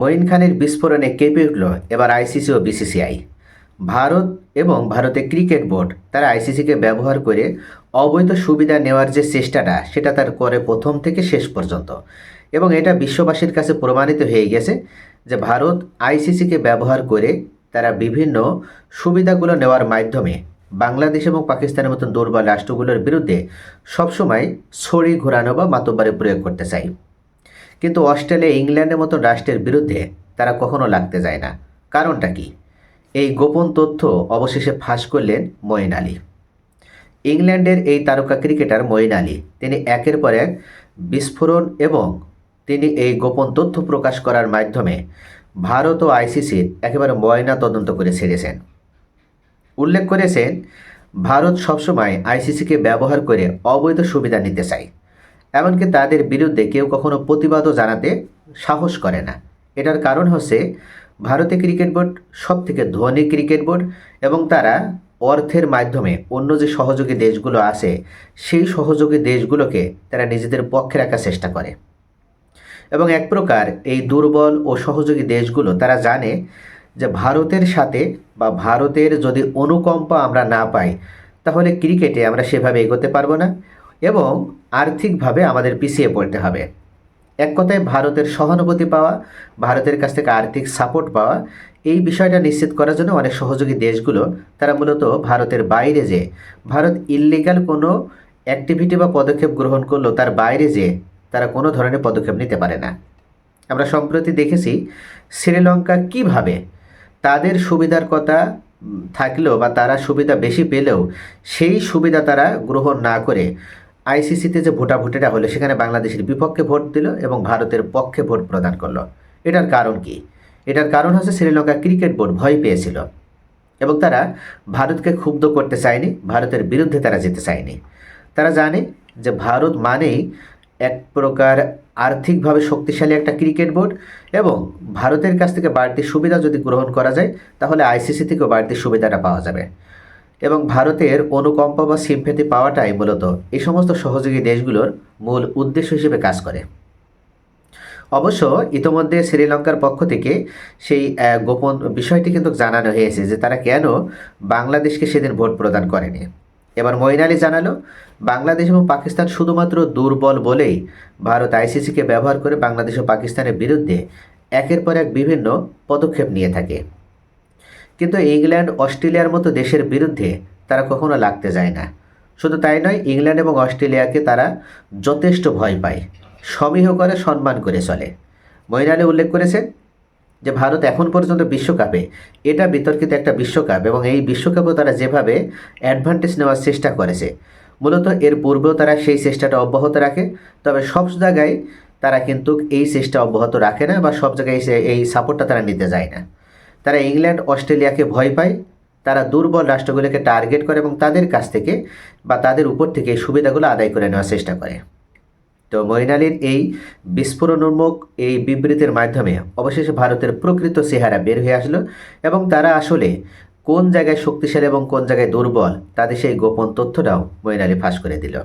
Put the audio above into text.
মঈন খানের বিস্ফোরণে কেঁপে উঠল এবার আইসিসি ও বিসিসিআই। ভারত এবং ভারতের ক্রিকেট বোর্ড তারা আইসিসিকে ব্যবহার করে অবৈধ সুবিধা নেওয়ার যে চেষ্টাটা সেটা তার করে প্রথম থেকে শেষ পর্যন্ত। এবং এটা বিশ্ববাসীর কাছে প্রমাণিত হয়ে গেছে যে ভারত আইসিসিকে ব্যবহার করে তারা বিভিন্ন সুবিধাগুলো নেওয়ার মাধ্যমে বাংলাদেশ এবং পাকিস্তানের মতন দুর্বল রাষ্ট্রগুলোর বিরুদ্ধে সবসময় ছড়ি ঘোরানো বা মাতব্বরি প্রয়োগ করতে চায়। কিন্তু অস্ট্রেলিয়া ইংল্যান্ডের মতো রাষ্ট্রের বিরুদ্ধে তারা কখনো লাগতে যায় না। কারণটা কি? এই গোপন তথ্য অবশেষে ফাঁস করলেন মঈন আলী। ইংল্যান্ডের এই তারকা ক্রিকেটার মঈন আলী তিনি একের পর এক বিস্ফোরণ এবং তিনি এই গোপন তথ্য প্রকাশ করার মাধ্যমে ভারত ও আইসিসির একেবারে ময়না তদন্ত করে ছেড়েছেন। উল্লেখ করেছেন ভারত সবসময় আইসিসিকে ব্যবহার করে অবৈধ সুবিধা নিতে চায়, এমনকি তাদের বিরুদ্ধে কেউ কখনো প্রতিবাদও জানাতে সাহস করে না। এটার কারণ হচ্ছে ভারতীয় ক্রিকেট বোর্ড সবথেকে ধনী ক্রিকেট বোর্ড এবং তারা অর্থের মাধ্যমে অন্য যে সহযোগী দেশগুলো আছে সেই সহযোগী দেশগুলোকে তারা নিজেদের পক্ষে রাখার চেষ্টা করে। এবং এক প্রকার এই দুর্বল ও সহযোগী দেশগুলো তারা জানে যে ভারতের সাথে বা ভারতের যদি অনুকম্পা আমরা না পাই তাহলে ক্রিকেটে আমরা সেভাবে এগোতে পারবো না এবং আর্থিকভাবে আমাদের পিছিয়ে পড়তে হবে। এক কথায় ভারতের সহানুভূতি পাওয়া, ভারতের কাছ থেকে আর্থিক সাপোর্ট পাওয়া, এই বিষয়টা নিশ্চিত করার জন্য অনেক সহযোগী দেশগুলো তারা মূলত ভারতের বাইরে যে ভারত ইল্লিগাল কোনো অ্যাক্টিভিটি বা পদক্ষেপ গ্রহণ করলো তার বাইরে যে তারা কোনো ধরনের পদক্ষেপ নিতে পারে না। আমরা সম্প্রতি দেখেছি শ্রীলঙ্কা কিভাবে তাদের সুবিধার কথা থাকলেও বা তারা সুবিধা বেশি পেলেও সেই সুবিধা তারা গ্রহণ না করে আইসিসিতে যে ভোটাভুটিটা হলো সেখানে বাংলাদেশের বিপক্ষে ভোট দিল এবং ভারতের পক্ষে ভোট প্রদান করলো। এটার কারণ কি? এটার কারণ হচ্ছে শ্রীলঙ্কা ক্রিকেট বোর্ড ভয় পেয়েছিল এবং তারা ভারতকে ক্ষুব্ধ করতে চায়নি, ভারতের বিরুদ্ধে তারা যেতে চায়নি। তারা জানে যে ভারত মানেই এক প্রকার আর্থিকভাবে শক্তিশালী একটা ক্রিকেট বোর্ড এবং ভারতের কাছ থেকে বাড়তি সুবিধা যদি গ্রহণ করা যায় তাহলে আইসিসি থেকেও বাড়তি সুবিধাটা পাওয়া যাবে এবং ভারতের অনুকম্পা বা সিম্প্যাথি পাওয়াটাই মূলত এই সমস্ত সহযোগী দেশগুলোর মূল উদ্দেশ্য হিসেবে কাজ করে। অবশ্য ইতোমধ্যে শ্রীলঙ্কার পক্ষ থেকে সেই গোপন বিষয়টি কিন্তু জানানো হয়েছে যে তারা কেন বাংলাদেশকে সেদিন ভোট প্রদান করেনি। এবার মঈন আলী জানালো বাংলাদেশ এবং পাকিস্তান শুধুমাত্র দুর্বল বলেই ভারত আইসিসিকে ব্যবহার করে বাংলাদেশ ও পাকিস্তানের বিরুদ্ধে একের পর এক বিভিন্ন পদক্ষেপ নিয়ে থাকে। কিন্তু ইংল্যান্ড অস্ট্রেলিয়ার মতো দেশের বিরুদ্ধে তারা কখনো লাগতে যায় না। শুধু তাই নয়, ইংল্যান্ড এবং অস্ট্রেলিয়াকে তারা যথেষ্ট ভয় পায়, সমীহ করে, সম্মান করে চলে। মঈন আলী উল্লেখ করেছেন যে ভারত এখন পর্যন্ত বিশ্বকাপে, এটা বিতর্কিত একটা বিশ্বকাপ এবং এই বিশ্বকাপেও তারা যেভাবে অ্যাডভান্টেজ নেওয়ার চেষ্টা করেছে মূলত এর পূর্বেও তারা সেই চেষ্টাটা অব্যাহত রাখে। তবে সব জায়গায় তারা কিন্তু এই চেষ্টা অব্যাহত রাখে না বা সব জায়গায় এই সাপোর্টটা তারা নিতে যায় না। তারা ইংল্যান্ড অস্ট্রেলিয়াকে ভয় পায়, তারা দুর্বল রাষ্ট্রগুলোকে টার্গেট করে এবং তাদের কাছ থেকে বা তাদের উপর থেকে এই সুবিধাগুলো আদায় করে নেওয়ার চেষ্টা করে। তো মঈন আলীর এই বিস্ফোরণোন্মুখ এই বিবৃতির মাধ্যমে অবশেষে ভারতের প্রকৃত চেহারা বের হয়ে আসলো এবং তারা আসলে কোন জায়গায় শক্তিশালী এবং কোন জায়গায় দুর্বল তাদের সেই গোপন তথ্যটাও মঈন আলী ফাঁস করে দিল।